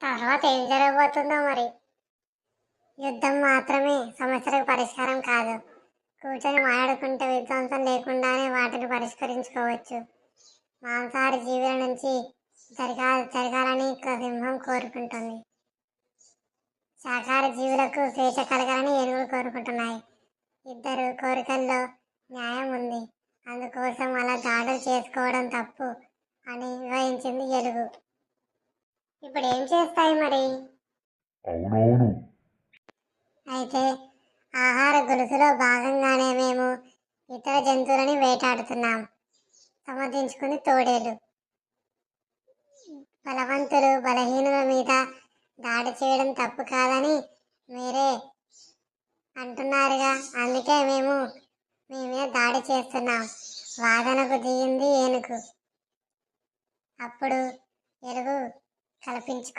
తర్వాత ఏం జరగబోతుందో మరి. యుద్ధం మాత్రమే సమస్యలకు పరిష్కారం కాదు. కూర్చొని మాట్లాడుకుంటే విధ్వంసం లేకుండానే వాటిని పరిష్కరించుకోవచ్చు. మాంసాహారి జీవుల నుంచి జరగాలని సింహం కోరుకుంటుంది. శాకాహార జీవులకు స్వేచ్ఛ కలగాలని ఏనుగులు కోరుకుంటున్నాయి. ఇద్దరు కోరికల్లో న్యాయం ఉంది. అందుకోసం అలా దాడులు చేసుకోవడం తప్పు అని వివరించింది ఎలుగు. ఇప్పుడు ఏం చేస్తాయి మరి? అవునవును. అయితే ఆహార గొలుసులో భాగంగానే మేము ఇతర జంతువులని వేటాడుతున్నాం, సమర్థించుకుని తోడేలు. బలవంతులు బలహీనుల మీద దాడి చేయడం తప్పు కాదని మీరే అంటున్నారుగా, అందుకే మేము మీ మీద దాడి చేస్తున్నాం. వాదనకు దిగింది ఏనుగు. అప్పుడు ఎలుగు కల్పించుకొని